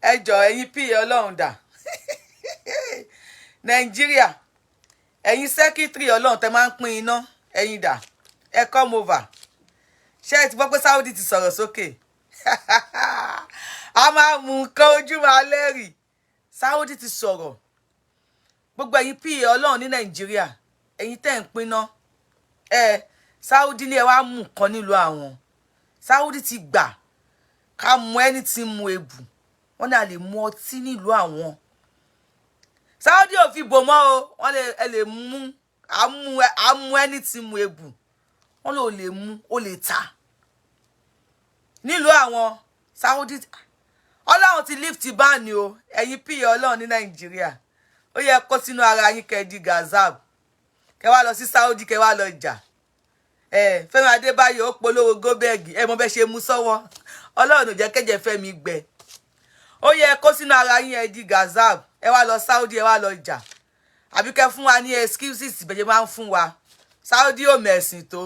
ẹ jọ̀ọ́ ẹ̀yin pa Ọlọ́run dà Nàìjíríà ẹ̀yin sẹ́kítírì Ọlọ́run tẹ́ máa ń pín iná ẹ̀yin dà ẹ come over ṣé ẹ ti gbọ́ pé Saudi ti sọ̀rọ̀ sókè a máa mú nǹkan ojú máa lẹ́rìí Saudi ti sọ̀rọ̀ gbogbo ẹ̀yin pa Ọlọ́run ní Nàìjíríà ẹ̀yin tẹ́ ń pinná Saudi ní ẹ wá mú nǹkan nílùú àwọn Saudi ti gbà ká mú ẹni tí mu ebù wọ́n ní a lè mú ọtí nílùú àwọn Saudi ò fi bò mọ́ o wọ́n lè mú àmú ẹni tí mu ebù wọ́n lè mú ó lè ta nílùú àwọn Saudi Ọlọ́run ti lift ban o ẹ̀yin pa Ọlọ́run ní Nàìjíríà ó yẹ kó sínú ara yín kẹ́ di gazab kẹ́ wá lọ sí Saudi kẹ́ wá lọ jà Fẹ́mi Adébáyọ̀ ó polówó góbẹ́ẹ̀gì mọ bẹ́ ṣe mú sọ́wọ́ Ọlọ́run ò jẹ́ kẹ́jẹ́ Fẹ́mi gbẹ ó yẹ kó sínú ara yín ẹ di gazab ẹ wá lọ Saudi ẹ wá lọ jà àbí kẹ́ fún wa ní excuses bẹ́ẹ̀ máa ń fún wa Saudi ò mẹ̀sìn tó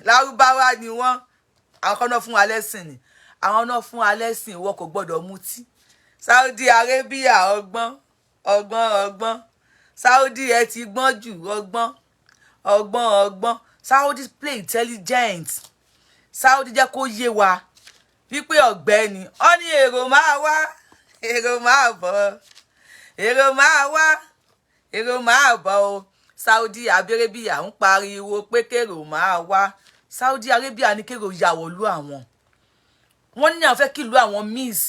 lárúbáwá ni wọ́n àwọn kan náà fún wa lẹ́sìn ni àwọn náà fún wa lẹ́sìn ìwọ kò gbọ́dọ̀ mutí Saudi Arabia ọgbọ́n Saudi ẹ ti gbọ́n jù ọgbọ́n Saudi play intelligent Saudi jẹ́ kó yé wa wípé ọ̀gbẹ́ni ó ní èrò máa wá èrò máa bọ̀ èrò máa wá èrò máa bọ̀ o Saudi Arabia ń pariwo pé kèrò máa wá Saudi Arabia ní kèrò yàwó lú àwọn wọ́n ní àwọn fẹ́ kí ìlú àwọn miss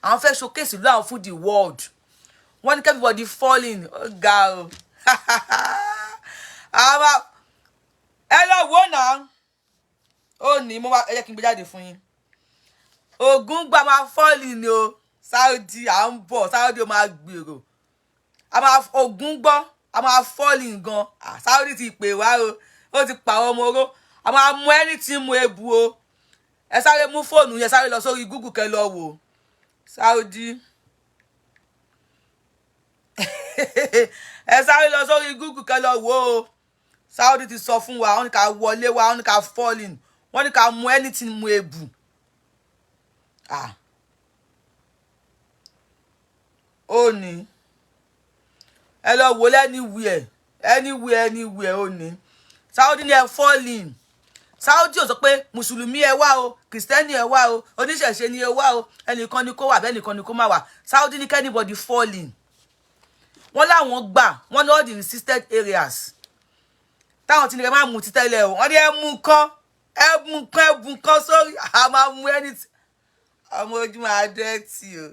àwọn fẹ́ showcase ìlú àwọn fún the world wọ́n ní kí everybody falling ó ga o ẹ lọ wò náà ó ní mo wá ẹ jẹ́ kí n gbé jáde fún yín ogun gba máa falling ni o Saudi à ń bọ̀ Saudi ó máa gbèrò ogun gbọ́ a máa falling gan Saudi ti pè wá o ó ti pa ọmọ oró a máa mú ẹni tí mu ebu o ẹ sáré mú fóònù yẹn sáré lọ sórí Google kẹ́ lọ wò Saudi ẹ sáré lọ sórí Google kẹ́ lọ wò o Saudi ti sọ fún wa wọ́n ní ká wọlé wa wọ́n ní ká falling wọ́n ní ká mú anything mu ebu ó ní ẹ lọ wò anywhere ó ní Saudi ní ẹ falling Saudi ò sọ pé mùsùlùmí ẹ wá o kìrìsìtẹ́nì ẹ wá o oníṣẹ̀ṣe ni ẹ wá o ẹnìkan ni kó wà bẹ́ẹ̀ nìkan ni kó má wà Saudi ní anybody falling wọ́n láwọn gbà wọ́n ní all the resisted areas táwọn tí ní kẹ́ máa mú ti tẹ́lẹ̀ o wọ́n ní ẹ̀bùn kan sórí a máa mú ẹni tí ọmọ ojú máa dẹ́tì o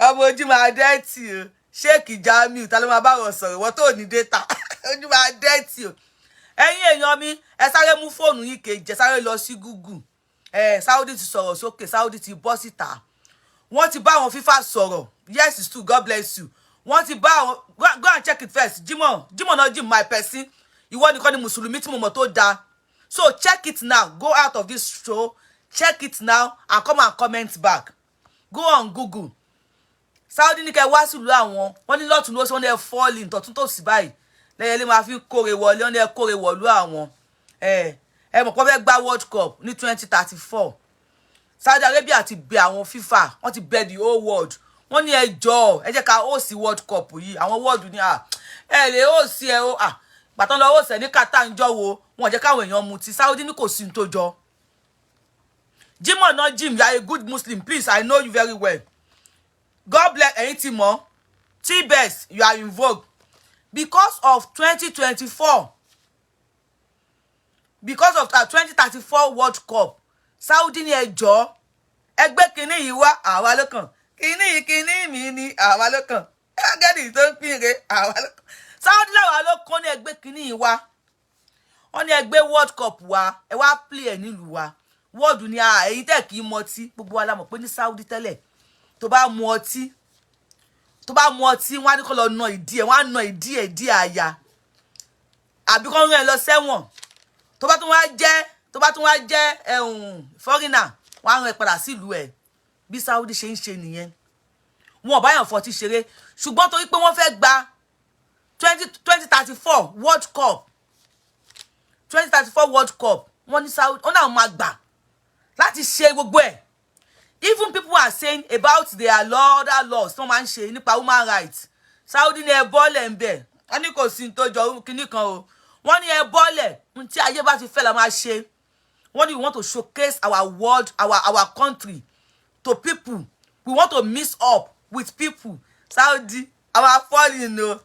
ọmọ ojú máa dẹ́tì o Sheikh Jamiu ta ló máa bá wọn sọ̀rọ̀ wọ́n tó ní data ojú máa dẹ́tì o ẹ̀yin èèyàn mi ẹ sáré mú fóònù yìí kejì ẹ sáré lọ sí Google Saudi ti sọ̀rọ̀ sókè Saudi ti bọ́ síta wọ́n ti bá àwọn FIFA sọ̀rọ̀ yes it's true God bless you wọ́n ti bá àwọn go and check it first Jimoh náà Jim my person ìwọ nìkan ni mùsùlùmí tí mo mọ̀ tó dáa so check it now go out of this show check it now and come and comment back go on Google Saudi ní kẹ́ wá sílùú àwọn wọ́n ní lọ́tún lósì wọ́n ní ẹ falling tọ̀tún tòsì báyìí lẹ́yìn lè máa fi kórè wọlé wọ́n ní ẹ kórè wọ̀lú àwọn ẹ mọ̀ pé wọ́n fẹ́ gba World Cup ní 2034 Saudi Arabia ti bẹ àwọn FIFA wọ́n ti bẹ the whole world wọ́n ní ẹ jọ̀ọ́ ẹ jẹ́ ká host World Cup yìí àwọn world ní ẹ lè host ẹ o gbàtàn lọ host ẹ ní Qatar ń jọ wo wọn jẹ́ káwọn èèyàn mutí Saudi ní kò sí ní tó jọ Jimoh náà Jim you are a good Muslim please I know you very well God bless ẹ̀yin tí mọ̀ T-Best you are in vogue because of 2024 because of 2034 World Cup Saudi ní ẹjọ́ ẹgbẹ́ kínní yìí wá àwa lọ́kàn kínní mi ni àwa lọ́kàn ẹgẹ́dì tó ń pínre àwa lọ́kàn Saudi láwa ló kọ́ ní ẹgbẹ́ kínní yìí wá wọ́n ní ẹgbẹ́ World Cup wa ẹ wá play ẹ̀ nílùú wa world ní èyí tẹ̀ kí mọtí gbogbo wa la mọ̀ pé ní Saudi tẹ́lẹ̀ tó bá mu ọtí wọ́n á ní kó lọ na ìdí ẹ̀ wọ́n á na ìdí ẹ̀ dí àyà àbí kó rán ẹ lọ sẹ́wọ̀n tó bá tún wá jẹ́ foreigner wọ́n á rán ẹ padà sílùú ẹ̀ bí Saudi ṣe ń ṣe nìyẹn wọn ò bá yàn fọtí ṣeré ṣùgbọ́n torí pé wọ́n fẹ́ gba 2034 World Cup 2034 World Cup wọ́n ní Saudi wọ́n náà máa gbà láti ṣe gbogbo ẹ̀ Even people are saying about their other laws, no man ṣe nípa human rights. Saudi ní ẹ bọ́lẹ̀ ń bẹ̀. Wọ́n ní kò sí tó jọ kíní kan o. Wọ́n ní ẹ bọ́lẹ̀ ń tí ayé bá ti fẹ́ la máa ṣe. Wọ́n ní we want to showcase our world, our country to people. We want to mix up with people. Saudi, our falling no.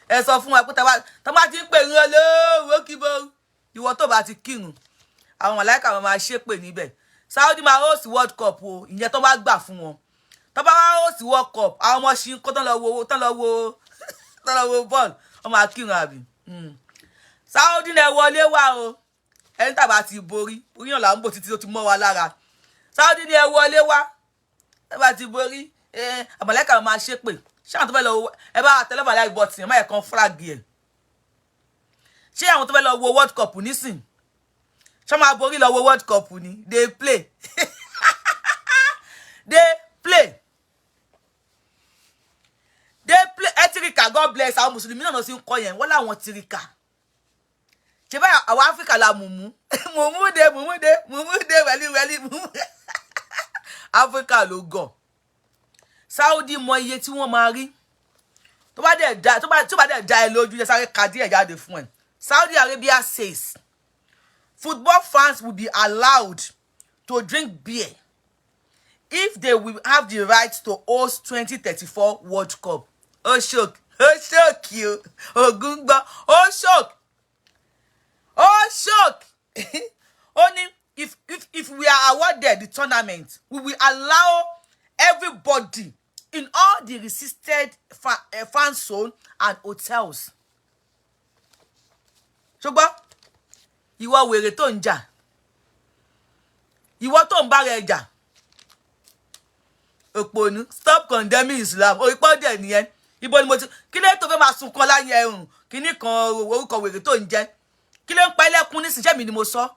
Ẹ sọ fún wa pé tá bá ti ń pè yín olówó kíbo. Ìwọ tó bá ti kírun. Àwọn màláíkà wọn máa ṣépè níbẹ̀. Saudi máa host World Cup o, ìyẹn tó bá gbà fún wọn. Tó bá wá host World Cup, àwọn ọmọ ṣì ń kó tán lọ wo ball. Wọ́n máa kírun àbí. Saudi lẹ wọlé wá o. Ẹni tá bá ti borí, oríyàn là ń bò títí tó ti mọ́ wa lára. Saudi ni ẹ wọlé wá. Ẹ bá ti borí, àmàlẹ́kà máa ṣépè. Ṣé àwọn tó fẹ́ lọ ẹ bá tẹlẹ́fà láì bọ́tì ẹ má yẹ kan flag ẹ̀. Ṣé àwọn tó fẹ́ lọ wo World Cup nísìn? Ṣé máa borí lọ wo World Cup ni? They play. They play. They play. Tirika, God bless àwọn Mùsùlùmí náà lọ sí ń kọ yẹn. Wọ́n láwọn tirika. Ṣé bá àwọn Áfíríkà la mumu? Mumude, wẹ̀lí mumu. Áfíríkà ló gọ̀. Saudi mọ iye tí wọ́n máa rí. Tó bá dẹ̀ dá ẹ lójú, jẹ́ sáré ka díẹ̀ jáde fún ẹ. Saudi Arabia says football fans will be allowed to drink beer if they will have the right to host 2034 World Cup. Oh shock you. Ogungba. Oh shock. Only if we are awarded the tournament, we will allow everybody in all the resisted fan zone and hotels. Ṣùgbọ́n ìwọ wèrè tó ń jà. Ìwọ tó ń bá rẹ̀ jà. Òpònú, stop condemning Islam. O ipo de nìyẹn. Ibo ni mo ti kí lè tó fẹ́ máa sun kan láyé ẹ̀hún. Kíní kan orúkọ wèrè tó ń jẹ́. Kí lè ń pa ẹlẹ́kún ní ṣiṣẹ́ mi ni mo sọ.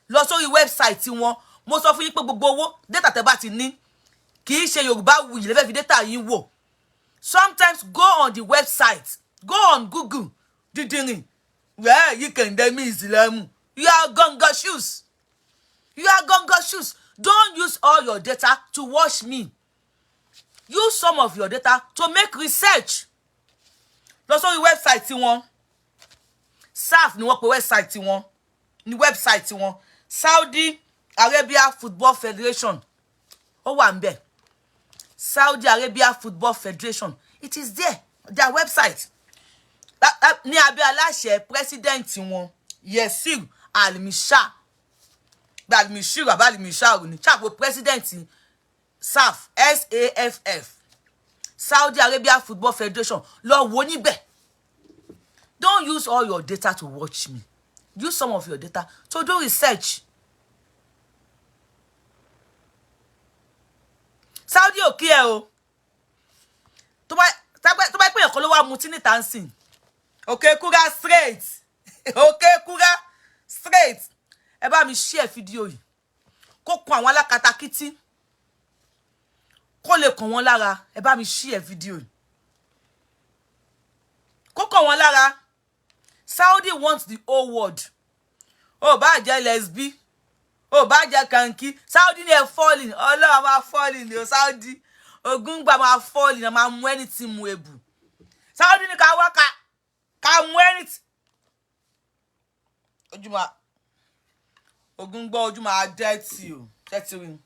Lọ sórí website wọn. Mo sọ fún yín pé gbogbo owó data tẹ́ bá ti ní kì í ṣe Yorùbáwùyí lè fẹ́ fi data yín wò. Sometimes go on the website. Go on Google. Didirin. Well, you condemn Islam. You are gonga shoes. Don't use all your data to watch me. Use some of your data to make research. Lọ sórí website wọn. SAF ni wọ́n pe website wọn. Ni website wọn. Saudi Arabia Football Federation. Ó wà ńbẹ̀. Saudi Arabia Football Federation. It is there. Their website. Ní abẹ́ aláṣẹ president wọn. Yesir Al-Mishar. Al-Mishar ni chapo president SAF Saudi Arabia Football Federation. Lọ wò níbẹ̀. Don't use all your data to watch me. Use some of your data to do research. Saudi ò kí ẹ o. Tó bá pé ẹ̀kọ́ ló wá mutí ní dancing. Okay, Kura straight. Ẹ bá mi share fídíò yìí. Kó kàn àwọn alákatakítí. Kó lè kàn wọ́n lára. Ẹ bá mi share fídíò yìí. Kó kàn wọ́n lára. Saudi wants the whole world. Ó bá jẹ́ lesbi. Ó bá jẹ́ kanki. Saudi ni ẹ falling. Ọlọ́run máa falling ni o Saudi. Ògúngbà máa falling. Máa mú anything mu ebu. Saudi ni ká wá ká mú anything. Ojúmọ́ Ògúngbà ojú máa dirty o. Ṣé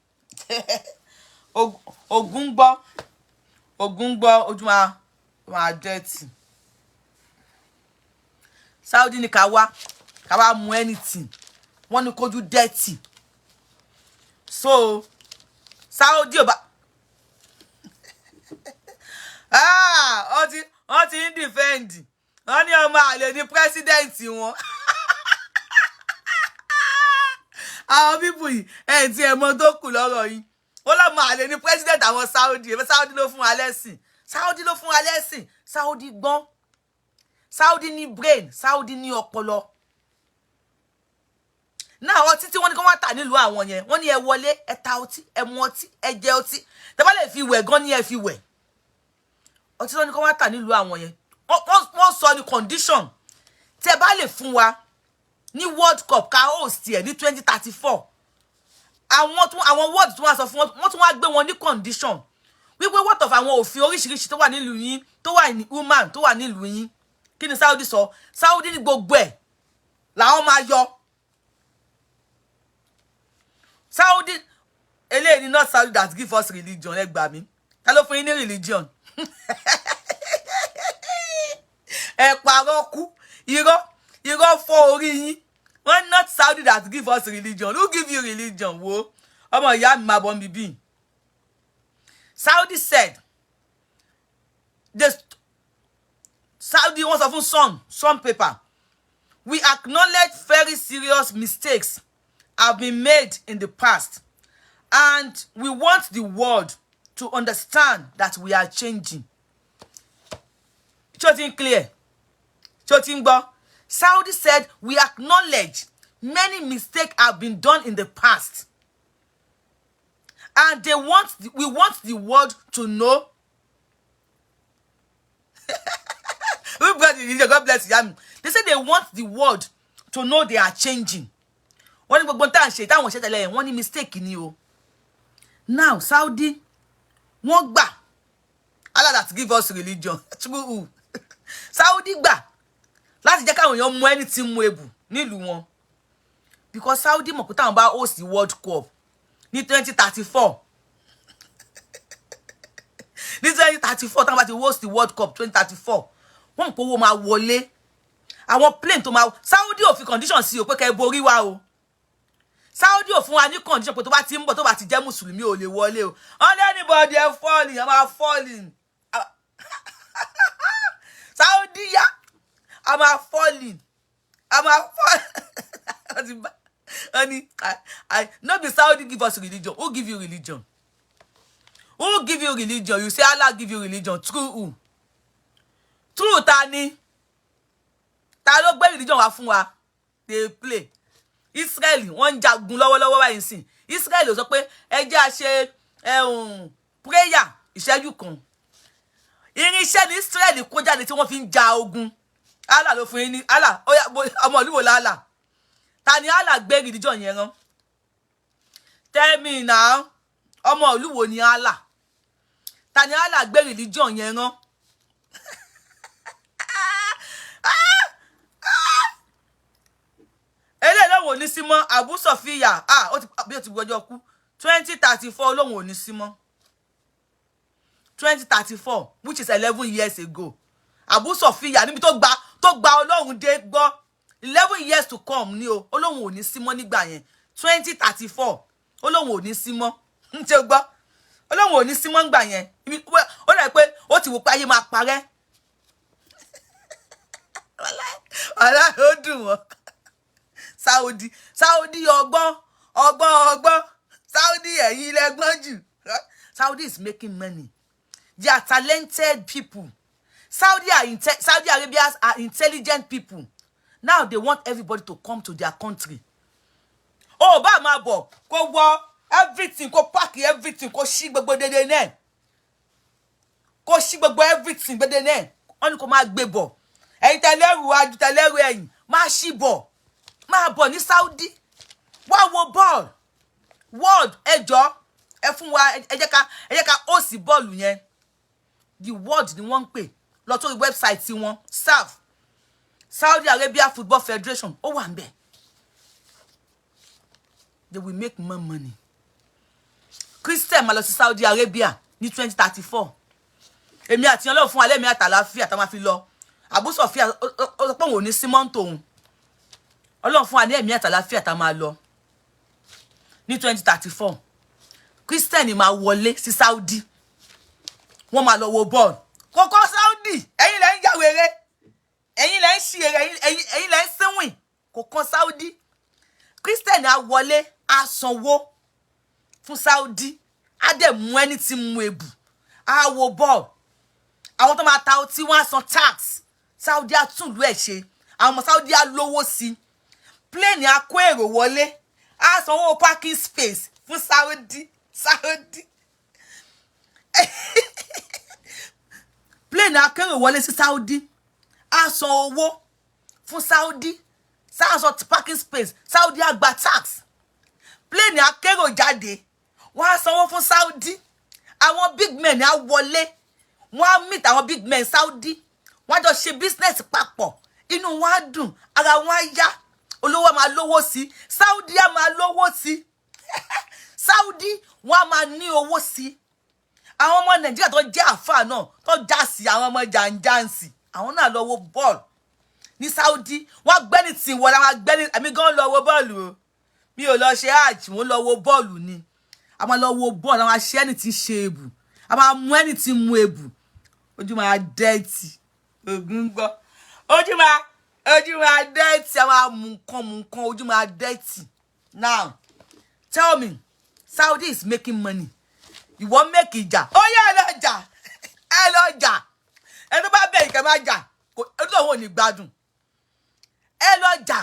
Ògúngbà ojú máa dirty. Saudi ni ká wá mú anything. Wọ́n ní kójú dirty. So Saudi oba wọ́n ti ń defend. Wọ́n ní ọmọ àlè ní president wọn. Àwọn people yìí tí ẹ mọ̀ tó kù lọ́rọ̀ yìí. Wọ́n lọ mọ àlè ní president àwọn Saudi. Saudi ló fún wa lẹ́sìn. Saudi gbọ́n. Saudi ní brain. Saudi ní ọpọlọ. Náà ọtí tí wọ́n ní kó wá tà nílùú àwọn yẹn. Wọ́n ní ẹ wọlé, ẹ ta ọtí, ẹ mu ọtí, ẹ jẹ ọtí. Tẹ́ bá lè fi wẹ̀ gan ni ẹ fi wẹ̀. Ọtí tí wọ́n ní kó wá tà nílùú àwọn yẹn. Wọ́n sọ ní condition. Tẹ́ bá lè fún wa ní World Cup ká host ẹ̀ ní 2034. àwọn word tún wá sọ fún wọn tún wá gbé wọn ní condition wípé what of àwọn òfin oríṣiríṣi tó wà nílùú yín tó wà ní human tó wà nílùú yín kí ni Saudi sọ Saudi ní gbogbo ẹ̀ làwọn máa yọ Saudi eléyìí ni not Saudi that give us religion ẹ gbà mí ta ló fún yín ní religion ẹ parọ́ kú irọ́ fọ́ orí yín wọ́n not Saudi that give us religion who give you religion wo ọmọ ìyá mi máa bọ́ mi bí. Saudi said Saudi wants to fún some paper. We acknowledge very serious mistakes have been made in the past, and we want the world to understand that we are changing. Chotin clear. Chotin bo. Saudi said we acknowledge many mistakes have been done in the past, and we want the world to know. God bless you. They say they want the world to know they are changing. Wọ́n ní gbogbo ntan ṣe táwọn ṣe tẹ́lẹ̀ wọ́n ní mistake ni o. Now Saudi wọ́n gbà Allah that give us religion. True. Saudi gbà láti jẹ́ káwọn èèyàn mú anything mú ebu nílùú wọn. Because Saudi mọ̀ pé táwọn bá host the World Cup ní 2034. Ní 2034 táwọn bá ti host the World Cup 2034. Wọ́n kò wo máa wọlé. Àwọn plane tó máa Saudi ò fi condition sí o pé kẹ́ borí wa o. Saudi ò fún wa ní condition pé tó bá ti ń bọ̀ tó bá ti jẹ́ Mùsùlùmí ò lè wọlé o. On anybody falling, I'm falling. Saudi ya, I'm falling. Honey, I not be Saudi give us religion. Who give you religion? Who give you religion? You say Allah give you religion. True who? True tani. Ta ló gbé religion wá fún wa. They play. Israel wọ́n jagun lọ́wọ́lọ́wọ́ báyìí sìn. Israel sọ pé ẹ jẹ́ a ṣe prayer ìṣẹ́jú kan. Irinṣẹ́ ní Israel kó jáde tí wọ́n fi ń ja ogun. Allah ló fún yín ní Allah ó yá ọmọ ìlú wo la Allah. Ta ni Allah gbé religion yẹn rán? Tell me now. Ọmọ ìlú wo ni Allah? Ta ni Allah gbé religion yẹn rán? Lóhun ò ní sí mọ́ Abu Sofia ó ti gbọ́jọ́ kú 2034 lóhun ò ní sí mọ́ 2034 which is 11 years ago Abu Sofia níbi tó gba Ọlọ́run dé gbọ́ 11 years to come ni o Ọlọ́run ò ní sí mọ́ nígbà yẹn 2034 Ọlọ́run ò ní sí mọ́ ǹjẹ́ gbọ́ Ọlọ́run ò ní sí mọ́ nígbà yẹn ó rẹ̀ pé ó ti wò pé ayé máa parẹ́ wàhálà ó dùn wọ́n. Saudi ọgbọ́n Saudi ẹ̀yin lẹ́gbọ́n jù. Saudi is making money. They are talented people. Saudi Arabia are intelligent people. Now they want everybody to come to their country. Oh, ba ma bo kó wọ everything kó pack everything kó ṣí gbogbo dede náà. Kó ṣí gbogbo everything gbede náà. Wọ́n ní kó máa gbé bọ̀. Ẹ̀yin tẹlẹ́rù aju tẹlẹ́rù ẹ̀yin máa ṣí bọ̀. Máa bọ̀ ní Saudi wá wo ball world ẹjọ́ ẹ fún wa ẹ jẹ́ ká ó sì bọ́ọ̀lù yẹn the world ni wọ́n ń pè lọ sórí website tí wọ́n SAF Saudi Arabia Football Federation ó wà ńbẹ̀ they will make more money Christian máa lọ sí Saudi Arabia ní 2034 èmi àti Ọlọ́run fún alẹ́ mi àtàlàáfíà tá máa fi lọ Abu Sofia ó sọ pé òun ò ní símọ́ tòun Ọlọ́run fún wa ní ẹ̀mí àtàlàáfíà tá máa lọ ní 2034 Christian máa wọlé sí Saudi wọ́n máa lọ wo ball kókó Saudi ẹ̀yin lẹ ń ya wèrè ẹ̀yin lẹ ń ṣì èrè ẹ̀yin lẹ ń sínwìn kókó Saudi Christian á wọlé á sanwó fún Saudi á dẹ̀ mú ẹni tí mú ebù á wo ball àwọn tó máa ta ọtí wọ́n á san tax Saudi á tún ìlú ẹ̀ ṣe àwọn ọmọ Saudi á lówó sí plane á kó èrò wọlé á sanwó parking space fún Saudi plane á kó èrò wọlé sí Saudi á san owó fún Saudi san parking space Saudi á gba tax plane akérò jáde wọ́n á sanwó fún Saudi àwọn big men á wọlé wọ́n á meet àwọn big men Saudi wọ́n á jọ ṣe business papọ̀ inú wọn á dùn ara wọn á yá olówó máa lówó sí Saudi á máa lówó sí Saudi wọ́n á máa ní owó sí àwọn ọmọ Nàìjíríà tó jẹ́ àfáà náà tó já sí àwọn ọmọ jàǹjàǹsì àwọn náà lọ wo bọ́ọ̀lù ní Saudi wọ́n gbẹ́ni tí wọ́n la wọ́n gbẹ́ni àmì gan lọ wo bọ́ọ̀lù o mi ò lọ ṣe hajj wọ́n lọ wo bọ́ọ̀lù ni a máa lọ wo bọ́ọ̀lù àwọn aṣẹ́ ẹni tí ń ṣe ebù a máa mú ẹni tí ń mu ebù ojú máa dẹ́ẹ̀tì ògùn gbọ́ ojú máa dẹ́ẹ̀tì a máa mú nǹkan ojú máa dẹ́ẹ̀tì. Now tell me Saudi is making money ìwọ make ìjà ó yẹ ẹ lọ jà ẹ tó bá bẹ̀rẹ̀ kẹ́ máa jà ojú òun ò ní gbádùn ẹ lọ jà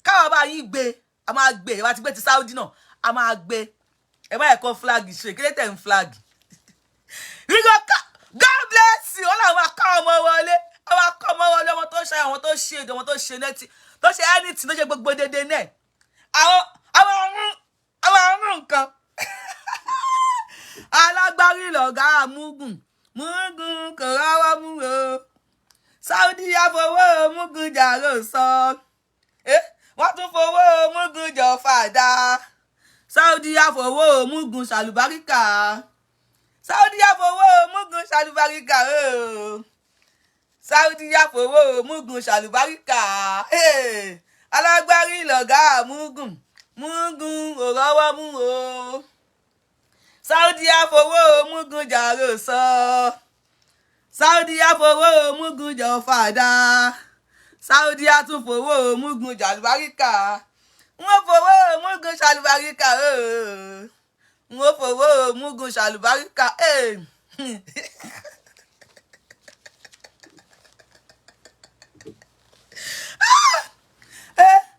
káwọn bá yín gbé a máa gbé ẹ bá ti gbé ti Saudi náà a máa gbé ẹ bá ẹ̀kọ́ flag ṣe kí lè tẹ̀ ń flag God bless you ọlọ́run máa ká ọmọ wọlé ọmọ akọ ọmọ wọlé ọmọ tó ṣe àwọn tó ṣe èdè ọmọ tó ṣe nẹ́tì tó ṣe anything tó ṣe gbogbo dédé náà àwọn ọrùn nǹkan alágbárí lọ̀gá mugun kò rọ́wọ́ mú o Saudi àfọwọ́ mugun jàrò sọ wọ́n tún fowó mugun jọ fàdá Saudi àfọwọ́ mugun ṣàlùbáríkà Saudi àfọwọ́ mugun ṣàlùbáríkà Saudi àfọwọ́ mugun ṣàlùbáríkà alágbárí lọ̀gá mugun ò rọ́wọ́ mú o Saudi àfọwọ́ mugun jàrò sọ Saudi àfọwọ́ mugun jọ fàdá Saudi àtúnfọwọ́ mugun ṣàlùbáríkà wọ́n fọwọ́ mugun ṣàlùbáríkà wọ́n fọwọ́ mugun ṣàlùbáríkà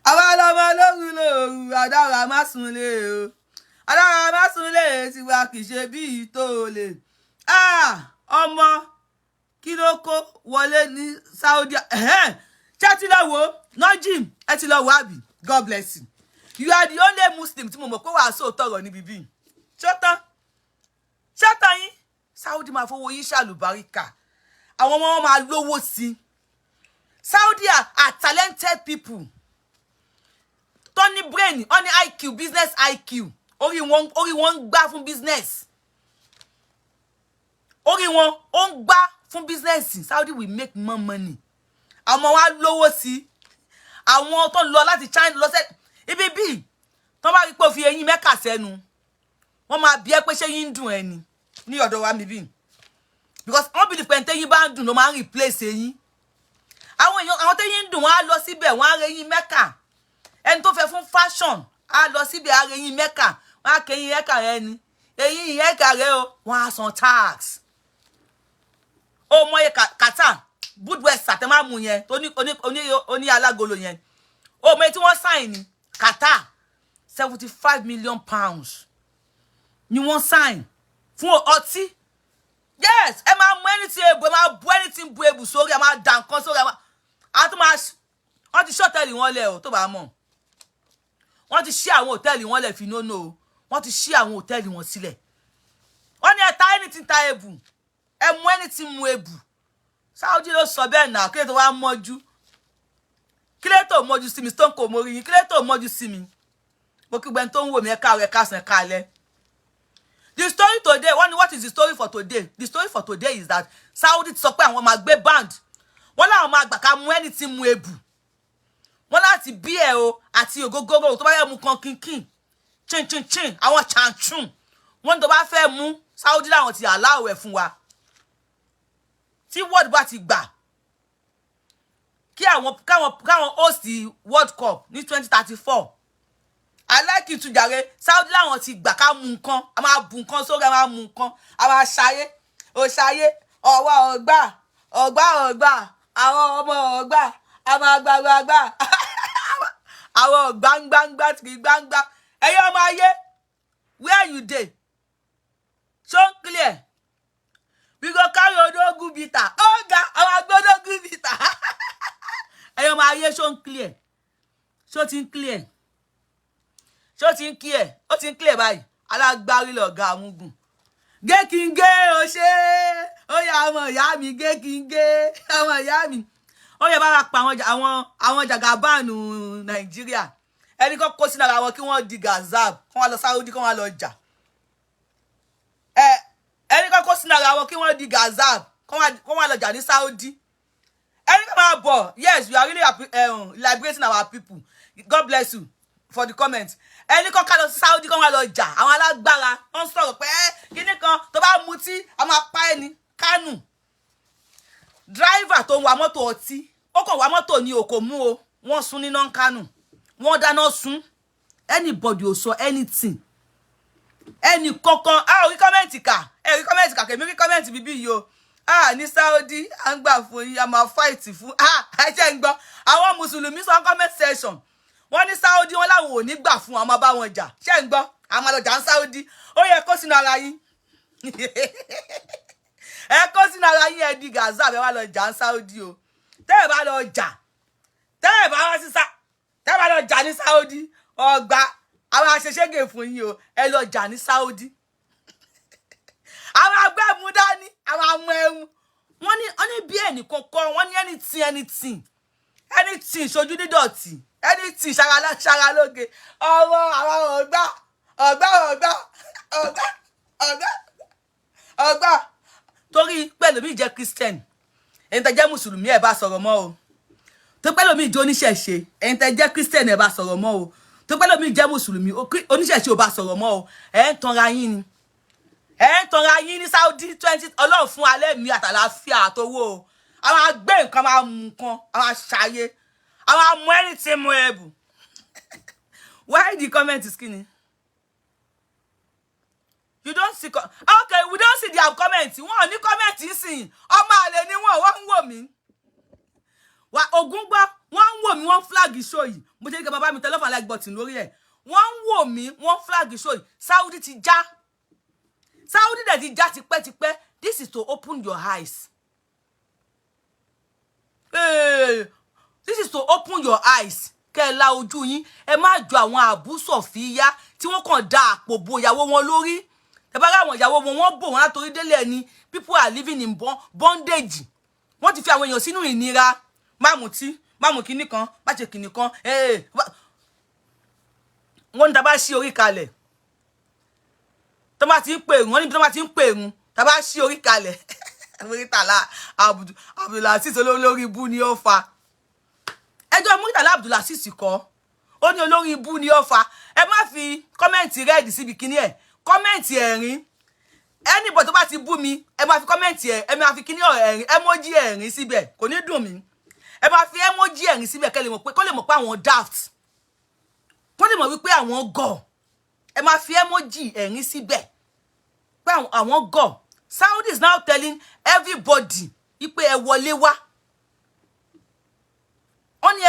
àwọn ọlọmọ lóru adára má súnlé o adára má súnlé tiwa kì í ṣe bí tó lè ọmọ kí ló kó wọlé ní Saudi ṣé ti lọ wo Najim ẹ ti lọ wo àbí God bless you you are the only Muslim tí mo mọ̀ pé wàá sóòótọ́ ọ̀rọ̀ níbi bíi ṣọ́tàn yín Saudi máa fowó yín ṣàlùbáríkà àwọn ọmọ wọn máa lówó sí i Saudi are talented people tó ní brain ó ní IQ business IQ orí wọn ń gbá fún business orí wọn ó ń gbá fún business Saudi will make more money àwọn wa lówó sí àwọn tó lọ láti China lọ sẹ ibi bí tó bá rí pé ó fi eyín mẹ́kà sẹ́nu wọ́n máa bi ẹ́ pé ṣé yín dùn ẹni ní ọ̀dọ̀ wa mi bí because wọ́n believe pé tẹ́yìn bá ń dùn ló máa ń replace eyín àwọn tẹ́yìn ń dùn wọ́n á lọ síbẹ̀ wọ́n á rẹ eyín mẹ́kà ẹni tó fẹ́ fún fashion á lọ síbẹ̀ á rẹ eyín mẹ́kà wọ́n á kẹ́ eyín ẹ̀ka rẹ ni eyín ẹ̀ka rẹ o wọ́n á san tax ó mọ iye kàtà Budwest àtẹmámù yẹn tó ní alágolo yẹn ó mọ tí wọ́n sign ní Qatar 75 million pounds ni wọ́n sign fún ọtí yes ẹ máa mú anything ebu ẹ máa bu anything bu ebu sórí ẹ máa dà nǹkan sórí ẹ máa àti máa wọ́n ti ṣí hòtẹ́ẹ̀lì wọn lẹ̀ o tó bá mọ̀ wọ́n ti ṣí àwọn hòtẹ́ẹ̀lì wọn lẹ̀ fi nónó o wọ́n ti ṣí àwọn hòtẹ́ẹ̀lì wọn sílẹ̀ wọ́n ní ẹ ta anything ta ebu ẹ mú anything mu ebu Saudi ló sọ bẹ́ẹ̀ náà kí lè tó wá mọ́jú kí lè tó mọ́jú sí mi Stone Cold mo rí yín kí lè tó mọ́jú sí mi mo kí gbẹ́ni tó ń wò mí ẹ̀ka rẹ̀ kásán ẹ̀ka alẹ́. The story today what is the story for today? The story for today is that Saudi sọ pé àwọn máa gbé band wọ́n láwọn máa gbà ká mú anything mu ebu wọ́n láti bí ẹ̀ o àti ògógóró tó bá yẹ mu kan kínkín chin àwọn chanchun wọ́n tó bá fẹ́ mú Saudi láwọn ti allow ẹ̀ fún wa tí world bá ti gbà kí káwọn host World Cup ní 2034 I like you to jàre Saudi láwọn ti gbà ká mú nǹkan a máa bu nǹkan sórí a máa mú nǹkan a máa ṣayé òṣayé ọwọ́ ọgbà àwọn ọmọ ọgbà a máa gbàgbàgbà àwọn gbangba tìrì gbangba ẹ̀yin ọmọ ayé where you dey so clear we go carry odogun bitter oga àwọn agbodogun bitter ẹ̀yin ọmọ ayé so clear so tin clear ṣé ó ti ń clear ó ti ń clear báyìí alágbárí lọ̀gá amúgùn gé kí n gé o ṣe ó yá ọmọ ìyá mi gé kí n gé ọmọ ìyá mi ó yẹ bára pa àwọn jàgàbáànù Nàìjíríà ẹni kan kó sínú ara wọn kí wọ́n di gazab kí wọ́n lọ Saudi kí wọ́n lọ jà ẹni kan kó sínú ara wọn kí wọ́n di gazab kí wọ́n lọ jà ní Saudi ẹni kan máa bọ̀ yes we are really liberating our people God bless you for the comment ẹni kan ká lọ sí Saudi kí wọ́n lọ jà àwọn alágbára wọ́n sọ̀rọ̀ pé kíní kan tó bá mutí a máa pa ẹni Kánù driver tó ń wa mọ́tò ọtí ó kàn wa mọ́tò ní òkò mú o wọ́n sún níná Kánù wọ́n dáná sun anybody ò sọ anything ẹnì kankan rí kọ́mẹ́ǹtì kà kèmí rí kọ́mẹ́ǹtì bíbí yìí o ní Saudi à ń gbà fún yín a máa fight fún ẹ̀ṣẹ̀ ń gbọ́ àwọn mùsùlùmí sọ comment section wọ́n ní Saudi wọ́n láwọn ò ní gbà fún àwọn bá wọn jà ṣẹ́ ń gbọ́ àwọn àlọ́jà ń Saudi ó yẹ kó sínú ara yín ẹ kó sínú ara yín ẹ di Gaza ẹ wá lọ jà ń Saudi o tẹ́ ẹ bá lọ jà tẹ́ ẹ bá wá sí tẹ́ ẹ bá lọ jà ní Saudi ọgbà àwọn àṣeṣégè fún yín o ẹ lọ jà ní Saudi àwọn agbẹ́mu dání àwọn amú ẹ̀hún wọ́n ní bí ẹnì kankan wọ́n ní anything ṣojú dídọ̀tí anything ṣara lóge ọwọ́ àwọn ọgbà torí pẹ̀lú mi jẹ́ Christian ẹni tẹ́ jẹ́ mùsùlùmí ẹ̀ bá sọ̀rọ̀ mọ́ o tó pẹ̀lú mi jẹ́ oníṣẹ̀ṣe ẹni tẹ́ jẹ́ Christian ẹ̀ bá sọ̀rọ̀ mọ́ o tó pẹ̀lú mi jẹ́ mùsùlùmí oníṣẹ̀ṣe ò bá sọ̀rọ̀ mọ́ o ẹ̀ ń tanra yín ni ẹ̀ ń tanra yín ní Saudi 20 ọlọ́run fún alẹ́ mi àtàlàáfíà àtowó o àwọn agbé nǹkan máa mú nǹkan àwọn aṣàyè àwọn amú ẹni tí mú ẹbù why the comment is skinny you don't see okay we don't see their comment wọn ní comment nsìn ọmọ àlè ni wọ́n ń wò mí wa ogun gbọ́ wọ́n ń wò mí wọ́n flag show yìí mo ṣe ní kí bàbá mi tẹ love and like button lórí ẹ̀ wọ́n ń wò mí wọ́n flag show yìí Saudi ti já Saudi dẹ̀ ti já tipẹ́tipẹ́ this is to open your eyes this is to open your eyes kẹ́ ẹ la ojú yín ẹ má jọ àwọn àbúsọ̀fíyá tí wọ́n kàn dá àpò bo ìyàwó wọn lórí ẹ bá ráwọn ìyàwó wọn wọ́n bò wọ́n látorí délé ẹni people are living in bondage wọ́n ti fi àwọn èèyàn sínú ìnira máàmù kíní kan má ṣe kíní kan wọ́n ní tá bá ṣí orí kalẹ̀ tó bá ti ń pè wọ́n níbi tó bá ti ń pè run tá bá ṣí orí kalẹ̀ Muritala Abdulaziz olórí ibú ni ó fa ẹjọ́ Muritala Abdulaziz kọ́ ó ní olórí ibú ni ó fa ẹ má fi kọ́mẹ́ǹtì rẹ́ẹ̀dì síbi kíní ẹ̀ kọ́mẹ́ǹtì ẹ̀rín anybody tó bá ti bú mi ẹ má fi kọ́mẹ́ǹtì ẹ má fi kíní ẹ̀rín emoji ẹ̀rín síbẹ̀ kò ní dùn mí ẹ má fi emoji ẹ̀rín síbẹ̀ kó lè mọ̀ pé àwọn daft kó lè mọ̀ wípé àwọn gọ̀ ẹ má fi emoji ẹ̀rín síbẹ̀ pé àwọn gọ̀ Saudi is now telling everybody ipe ẹ wọlé wá ó ní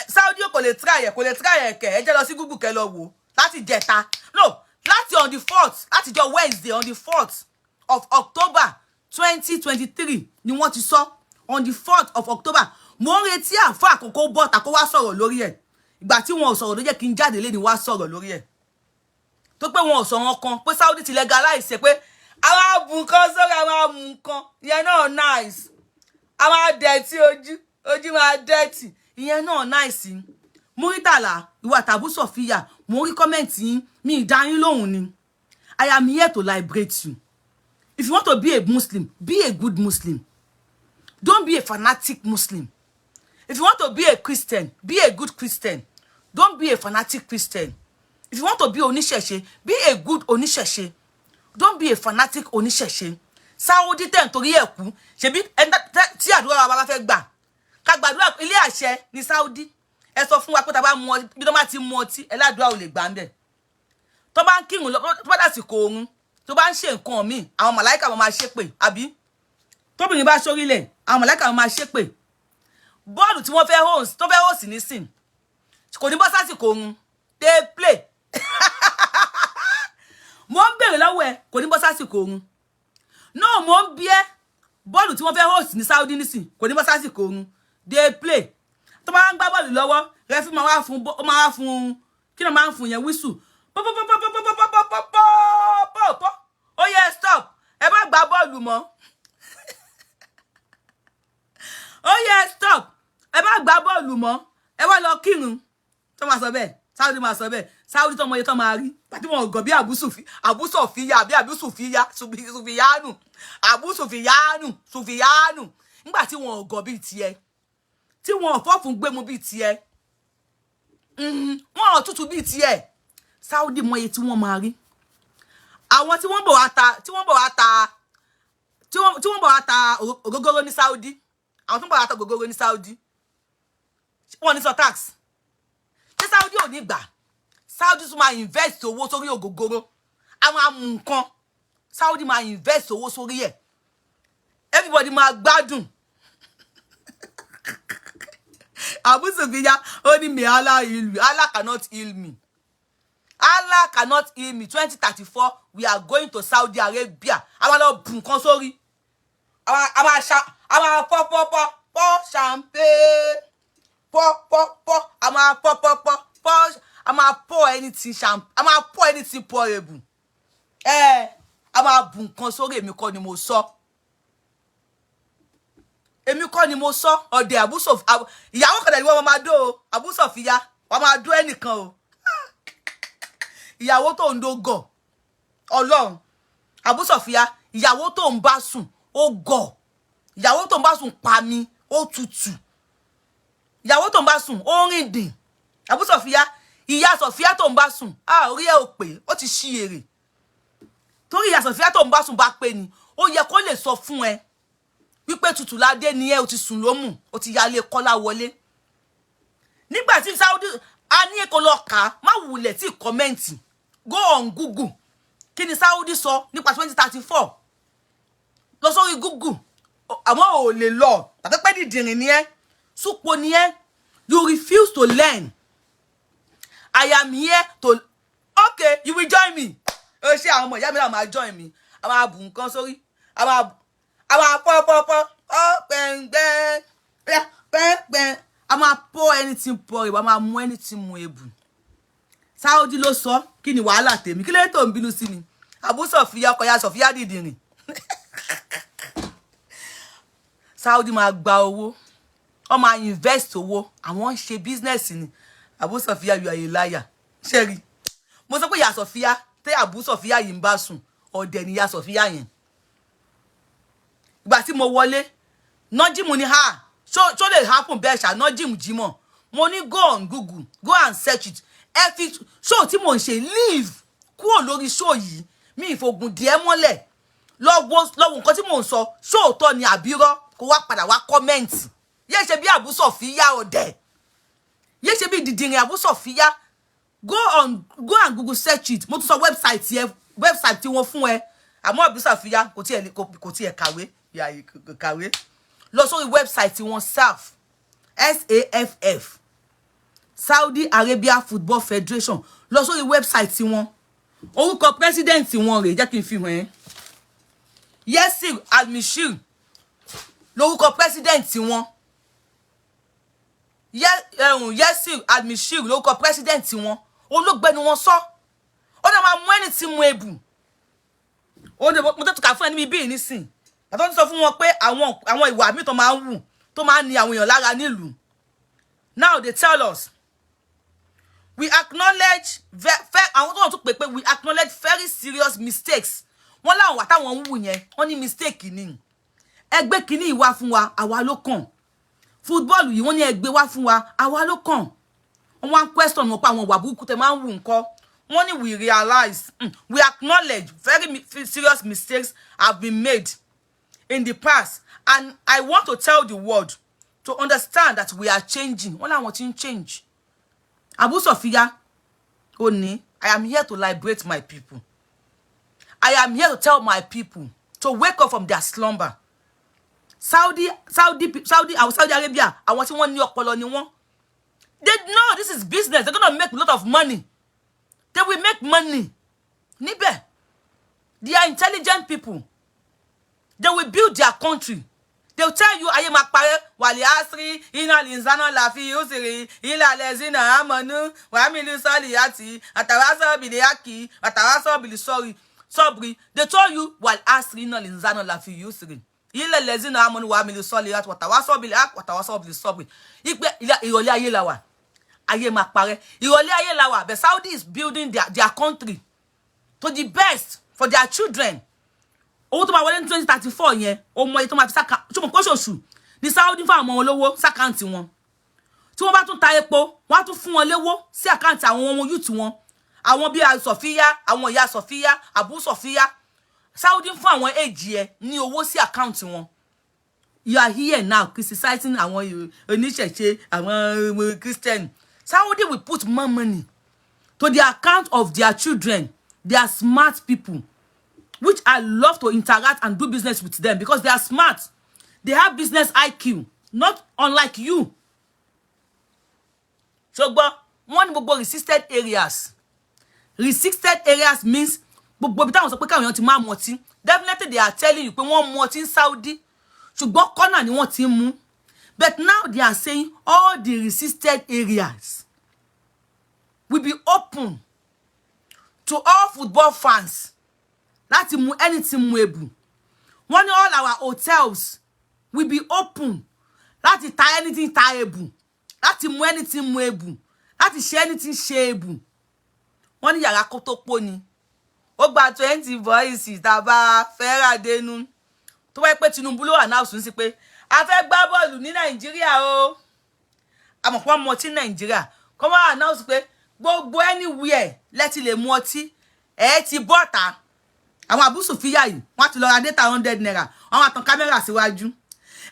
Saudi kò lè try ẹ kẹ ẹ jẹ́ lọ sí Google kẹ́ lọ wò láti jẹta no láti on the 4th láti jọ Wednesday on the 4th of October 2023 ni wọ́n ti sọ on the 4th of October mo ń retí àfọ àkókò bọ́ta kó wá sọ̀rọ̀ lórí ẹ̀ ìgbà tí wọn ò sọ̀rọ̀ ló jẹ́ kí n jáde lé ní wá sọ̀rọ̀ lórí ẹ̀ tó pé wọn ò sọ̀rọ̀ kan pé Saudi ti legalize pé àwọn abùnkan sórí àwọn amùnkan ìyẹn náà nice àwọn adẹ̀tí ojú máa dẹ̀tí ìyẹn náà nice Muritala ìwà tàbú Sofia mo rí kọ́mẹ̀ntì yín mi ìdáyín lóhùn ni I am here to liberate you if you want to be a Muslim be a good Muslim don't be a fanatic Muslim if you want to be a Christian be a good Christian don't be a fanatic Christian if you want to be oníṣẹ̀ṣe be a good oníṣẹ̀ṣe don't be a fanatic oníṣẹ̀ṣe Saudi ten torí ẹ kú ṣebí tí àdúrà wa bá fẹ́ gbà ká gbàdúrà ilé àṣẹ ní Saudi ẹ sọ fún wa pé tá bá mu bí tó bá ti mu ọtí ẹ ládùúrà ò lè gbà ńbẹ̀ tó bá ń kírun tó bá dàsìkò oorun tó bá ń ṣe nǹkan míì àwọn màláíkà wọn máa ṣépè àbí tóbìnrin bá ṣorílẹ̀ àwọn màláíkà wọn máa ṣépè bọ́ọ̀lù tí wọ́n fẹ́ host tó fẹ́ host nísìn kò ní bọ́ sásìkò oorun they play mo ń bèrè lọ́wọ́ ẹ kò ní bọ́ sásìkò oorun náà mo ń bí ẹ bọ́ọ̀lù tí wọ́n fẹ́ host ní Saudi nísìn kò ní bọ́ sásìkò oorun they play tó bá ń gbá bọ́ọ̀lù lọ́wọ́ rẹ́fí máa wá fún kí ló máa ń fún yẹn whistle ó yẹ stop ẹ bá gbá bọ́ọ̀lù mọ́ ó yẹ stop ẹ bá gbá bọ́ọ̀lù mọ́ ẹ wá lọ kírun tó máa sọ bẹ́ẹ̀ Saudi máa sọ bẹ́ẹ̀ Saudi tó mọ iye tó máa rí pàtí wọn gọ̀ bí àbúsọ̀fíyà bí àbúsọ̀fíyà sùfìyánù àbúsọ̀fìyánù nígbà tí wọn gọ̀ bí tiẹ̀ tí wọn fọ́ fún gbému bí tiẹ̀ wọn ò tútù bí tiẹ̀ Saudi mọ iye tí wọ́n máa rí àwọn tí wọ́n bọ̀ wá ta ògógóró ní Saudi àwọn tó ń bọ̀ wá ta ògógóró ní Saudi wọ́n ní sọ tax ṣé Saudi ò ní gbà Saudi tún máa invest owó sórí ògógóró àwọn amú nǹkan Saudi máa invest owó sórí ẹ̀ everybody máa gbádùn Abu Sufyan ó ní may Allah heal me. Allah cannot heal me. Allah cannot heal me. 2034 we are going to Saudi Arabia. Àwa lọ bù nǹkan sórí. Àwa champagne. Àwa pour anything champagne. Àwa pour anything pourable. Àwa bù nǹkan sórí èmi kọ́ ni mo sọ. Èmi kọ́ ni mo sọ ọ̀dẹ̀ Abu Sufyan ìyàwó kan ni wọ́n máa dó Abu Sufyan wọ́n máa dó ẹnìkan o ìyàwó tó ń do gọ̀ Ọlọ́run Abu Sufyan ìyàwó tó ń bá sùn ó gọ̀ ìyàwó tó ń bá sùn pa mi ó tutù ìyàwó tó ń bá sùn ó rìn dìn Abu Sufyan ìyá Sofia tó ń bá sùn orí ẹ̀ ò pé ó ti ṣí èrè torí ìyá Sofia tó ń bá sùn bá pé ni ó yẹ kó lè sọ fún ẹ wípé tutù ládé ni ẹ ó ti sùn lómù ó ti yálé Kọ́lá wọlé nígbà tí Saudi a ní èkó lọ kà má wulẹ̀ tí kọ́mẹ́ǹtì go on Google kí ni Saudi sọ nípa 2034 lọ sórí Google àmọ́ ò lè lọ tàbí pé dìdìrín ni ẹ súpò ni ẹ you refuse to learn I am here to okay you will join me ó ṣe àwọn ọmọ ìyá mi náà máa join me àwọn abù nǹkan sórí àwọn pọ́pọ́pọ́ pẹ́ǹgbẹ́ a máa pour anything pour a máa mú anything mu ebu Saudi ló sọ kí ni wàhálà tèmi kí lè tó ń bínú sí mi Abu Sufyan ọkọ ya Sofia dìdìrín Saudi máa gba owó ó máa invest owó àwọn ń ṣe business ni Abu Sufyan you are a liar ṣẹ́rí mo sọ pé ya Sofia tẹ́ Abu Sufyan yìí ń bá sùn ọ̀dẹ̀ ni ya Sofia yẹn ìgbà tí mo wọlé Najimu ni ha so lè happen bẹ́ẹ̀ ṣá Najimu Jimoh mo ní go on Google go and search it every show tí mo ń ṣe leave kúrò lórí show yìí mi ìfògùn díẹ̀ mọ́lẹ̀ lọ́wọ́ nǹkan tí mo ń sọ show tó ni àbírọ́ kó wá padà wá comment yé ṣe bí Abu Sufyan ọ̀dẹ̀ yé ṣe bí dìdìrín Abu Sufyan go and Google search it mo tún sọ website tí wọ́n fún ẹ àmọ́ Abu Sufyan kò tiẹ̀ kàwé kàwé lọ sórí website wọn SAFF Saudi Arabia Football Federation lọ sórí website wọn orúkọ president wọn rèé jẹ́ kí n fi hàn ẹ́ Yasir Al-Mishir lórúkọ president wọn Yasir Al-Mishir lórúkọ president wọn olóògbẹ́ni wọn sọ ó dẹ̀ máa mú ẹni tí mu ebù ó dẹ̀ mo tẹ́tù ká fún ẹni mi bíi nísìn àtọ́ ti sọ fún wọn pé àwọn ìwà mi tó máa ń wù tó máa ń ní àwọn èèyàn lára nílùú now they tell us we acknowledge àwọn tó wọ́n tún pé we acknowledge very serious mistakes wọ́n láwọn wà táwọn ń wù yẹn wọ́n ní mistake ni ẹgbẹ́ kìíní ìwà fún wa àwa ló kàn football yìí wọ́n ní ẹgbẹ́ wá fún wa àwa ló kàn wọ́n wá ń question wọn pa àwọn ìwà burúkú tẹ́ máa ń wù nǹkan wọ́n ní we realize we acknowledge very serious mistakes have been made in the past and I want to tell the world to understand that we are changing wọ́n láwọn ti ń change Abu Sufyan ó ní I am here to liberate my people I am here to tell my people to wake up from their slumber Saudi Arabia àwọn tí wọ́n ní ọpọlọ ni wọ́n they know this is business they're gonna make a lot of money they will make money níbẹ̀ they are intelligent people they will build their country They'll tell you, aye makpare, wali asri, ina linzano lafi usiri, ila lezina amanu, wamilu sali yati, atawasa biliaki, atawasa bilisori, sobri. They told you, wali asri, ina linzano lafi usiri. Ila lezina amanu, wamilu sali yati, watawasa biliaki, watawasa bilisobri. Ìrọ̀lẹ́ ayé la wà. Ayé makpare. Ìrọ̀lẹ́ ayé la wà. But Saudi is building their country to the best for their children. Owó tó máa wọlé ní 2034 yẹn, ó mọ iye tó máa fi saka, ṣó mọ̀ kóṣoṣù ní Saudi fún àwọn olówó sákàǹtì wọn. Tí wọ́n bá tún ta epo, wọ́n á tún fún wọn léwó sí àkáǹtì àwọn ọmọ youth wọn. Àwọn bí Sofia, àwọn ìyá Sofia, Abu Sofia. Saudi fún àwọn age ẹ ní owó sí àkáǹtì wọn. You are here now criticizing àwọn oníṣẹ̀ṣe, àwọn Christian. Saudi will put more money to the account of their children. They are smart people, which I love to interact and do business with them because they are smart. They have business IQ, not unlike you. So, but one gbogbo resisted areas. Resisted areas means gbogbo bí táwọn sọ pé káwọn èèyàn ti máa mọtí. Definitely they are telling you pé wọ́n mọtí in Saudi. Ṣùgbọ́n corner ni wọ́n ti mú. But now they are saying all the resisted areas will be open to all football fans. Láti mú anything muebu. Wọ́n ní all our hotels will be open. Láti ta anything taebu. Láti mú anything muebu. Láti share anything sharebu. Wọ́n ní yàrá kó tó pọ̀ ni. Ó gba 20 boys tàbá fẹ́ra denu. Tó wá pé Tinubu ló announce sí pé a fẹ́ gbá bọ́ọ̀lù ní Nàìjíríà o. Àmọ́ pọ́n mọ tí Nàìjíríà. Kó wá announce pé gbogbo anywhere lẹ́tí lè mú ọtí. Ti bọ́ta. Àwọn Abu Sofia yìí, wọ́n ti lọ ra data 100 naira. Wọ́n atan camera síwájú.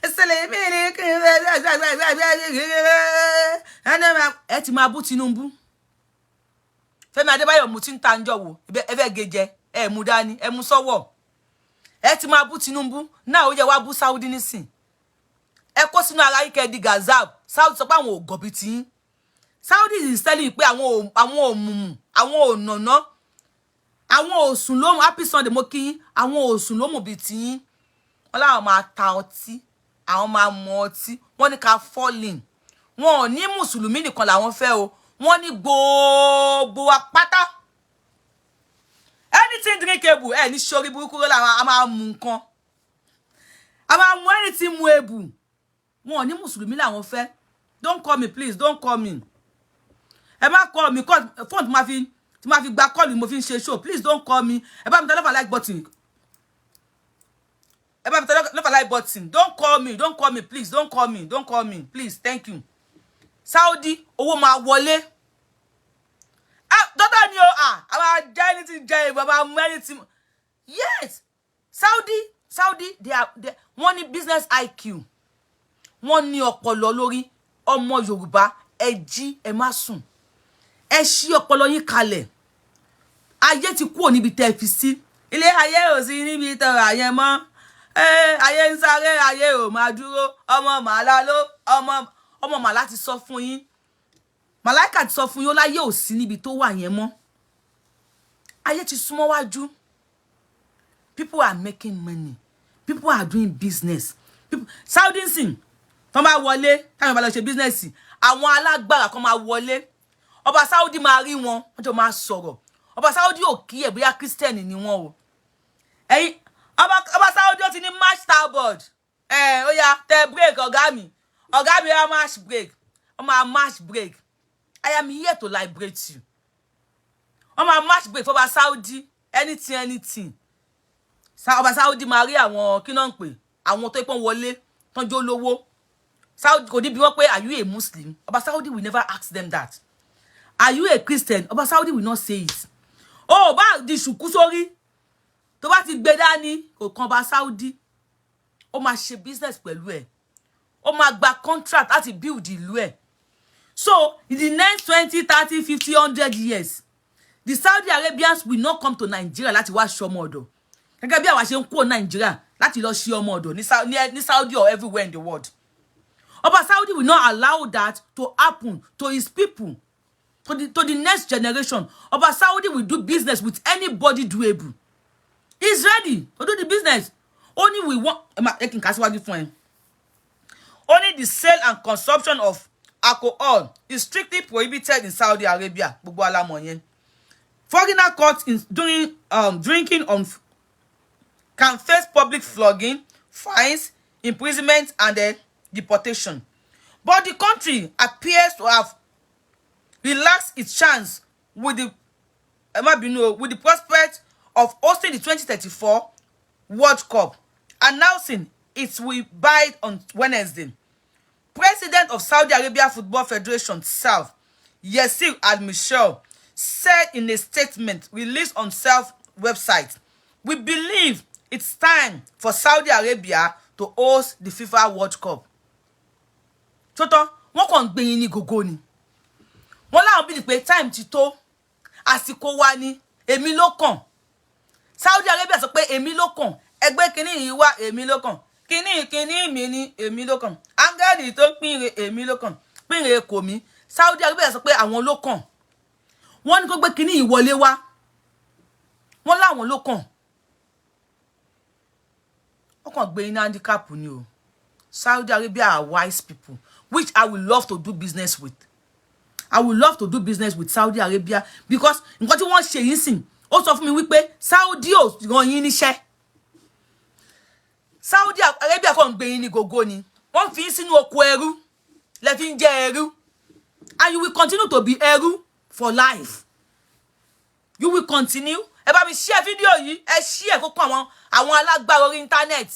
Ìṣẹ̀lẹ̀ mi ni kí ẹ ti máa bú Tinubu. Fẹ́mi Adébáyọ̀ mú tí ń ta ńjọ́ wo. Ẹ fẹ́ geje, ẹ mú dání, ẹ mú sọ́wọ́. Ẹ ti máa bú Tinubu, náà ó yẹ wá bú Saudi nísìn. Ẹ kó sínú ara yín kẹ́ di Gazab. Saudi sọ pé àwọn ò gọ̀bì tí yín. Saudi is telling pé àwọn òmùmù, àwọn ònàná, àwọn òsùn lómù, happy Sunday mo kí yín, àwọn òsùn lómù bí tí yín. Wọ́n láwọn máa ta ọtí, àwọn máa mu ọtí, wọ́n ní ká fall in. Wọ́n ò ní mùsùlùmí nìkan làwọn fẹ́ o, wọ́n ní gbogbo apáta. Anything drinkable, ní sori burúkú làwọn a máa mu nǹkan. A máa mu anything muebu. Wọ́n ò ní mùsùlùmí làwọn fẹ́. Don't call me, please, don't call me. Ẹ má call me, call phone tí ma fi gba call mo fi ń ṣe show. Please don't call me. Ẹ bá mi tẹ love like button. Ẹ bá mi tẹ love like button. Don't call me, please, don't call me, please, thank you. Saudi, owó máa wọlé. Dọ́tà ni o, àwọn jẹ́ anything jẹ́ bàbá anything. Yes, Saudi, wọ́n ní business IQ. Wọ́n ní ọpọlọ lórí ọmọ Yorùbá, ẹ jí ẹ má sùn. Ẹ ṣí ọpọlọ yín kalẹ̀. Ayé ti kúrò níbi tẹ́ fi sí. Ilé ayé ò sí níbi tẹ́ ayé mọ́. Ayé ń sáré, ayé ò máa dúró. Ọmọ màlá ló, ọmọ màlá ti sọ fún yín. Màláíkà ti sọ fún yín ó láyé ò sí níbi tó wà yẹn mọ́. Ayé ti súnmọ́ wájú. People are making money. People are doing business. Saudi nsìn, tọ́n bá wọlé, táwọn bá lọ ṣe business, àwọn alágbára kan máa wọlé. Ọba Saudi máa rí wọn, wọ́n jọ máa sọ̀rọ̀. Ọba Saudi ò kí ẹ̀ bóyá Christian ni wọ́n o. Ẹ̀yin, ọba Saudi ó ti ní match starboard. Ó yá, tẹ break ọ̀gá mi. Ọ̀gá mi ó match break. Ó máa match break. I am here to liberate you. Ó máa match break for ọba Saudi. Anything. Ọba Saudi máa rí àwọn kí náà ń pè. Àwọn tó ipon wọlé, tán jó lówó. Saudi kò ní bi wọ́n pé are you a Muslim? Ọba Saudi will never ask them that. Are you a Christian? Ọba Saudi will not say it. Oh, bá di ṣùkú sórí. Tó bá ti gbé dání, kò kan ọba Saudi. Ó máa ṣe business pẹ̀lú ẹ̀. Ó máa gba contract láti build ìlú ẹ̀. So, in the next 20, 30, 50, 100 years, the Saudi Arabians will not come to Nigeria láti wá ṣe ọmọ ọ̀dọ̀. Gẹ́gẹ́ bí àwa ṣe ń kó Nigeria láti lọ ṣe ọmọ ọ̀dọ̀ ní Saudi or everywhere in the world. Ọba Saudi will not allow that to happen to his people. To the next generation. Ọba Saudi will do business with anybody doable. He's ready to do the business. Only we want. Only the sale and consumption of alcohol is strictly prohibited in Saudi Arabia. Gbogbo alamọ yẹn. Foreigner caught in doing drinking on can face public flogging, fines, imprisonment, and deportation. But the country appears to have relaxed its chance with the prospect of hosting the 2034 World Cup, announcing it will bid on Wednesday. President of Saudi Arabia Football Federation, SAF, Yasir Al-Michel, said in a statement released on SAF website, "We believe it's time for Saudi Arabia to host the FIFA World Cup." Tótọ́, wọ́n kàn gbé yín ní gógó ni. Wọ́n láwọn bí pé time ti tó, àsìkò wa ni, èmi ló kàn. Saudi Arabia sọ pé èmi ló kàn, ẹgbẹ́ kìíní yìí wá èmi ló kàn. Kìíní mi ni èmi ló kàn. Áńgẹ́lì tó pínre èmi ló kàn. Pínre kò mí. Saudi Arabia sọ pé àwọn ló kàn. Wọ́n ní kó gbé kìíní yìí wọlé wá. Wọ́n láwọn ló kàn. Wọ́n kàn gbé iná handicap ni o. Saudi Arabia are wise people, which I would love to do business with. I would love to do business with Saudi Arabia because nǹkan tí wọ́n ṣe yìí sìn, ó sọ fún mi wípé Saudi ò rán yín níṣẹ́. Saudi Arabia kàn gbé yín ní gógó ni. Wọ́n fi sínú oko ẹrú. Lẹ fi ń jẹ ẹrú. And you will continue to be ẹrú for life. You will continue. Ẹ bá mi share fídíò yìí, ẹ share kó kàn àwọn alágbára orí internet.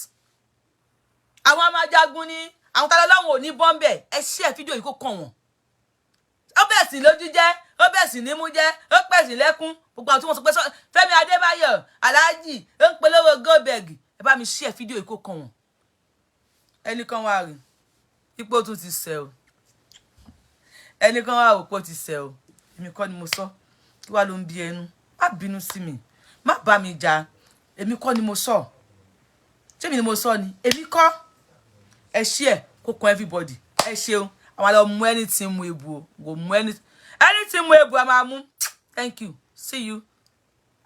Àwọn amájagun ni, àwọn tá lọ́wọ́ ò ní bombe, ẹ share fídíò yìí kó kàn wọ́n. Ó bẹ̀ sí lójú jẹ́, ó bẹ̀ sí nímú jẹ́, ó pẹ̀ sí lẹ́kún. Gbogbo àwọn tí wọ́n sọ pé Fẹ́mi Adébáyọ̀, Alhaji, ó ń polówó Goldberg. Ẹ bá mi share fídíò yìí kó kàn wọ́n. Ẹnìkan wá rí. Ipò tún ti ṣe o. Ẹnìkan wá òpó ti ṣe o. Èmi kọ́ ni mo sọ. Kí wá ló ń bí ẹnu? Má bínú sí mi. Má bá mi jà. Èmi kọ́ ni mo sọ. Ṣé mi ni mo sọ ni? Èmi kọ́. Ẹ share kó kàn everybody. Ẹ ṣeun. Àwọn lọ mú anything mu ebu o. Go mú anything mu ebu a máa mú. Thank you. See you.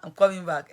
I'm coming back.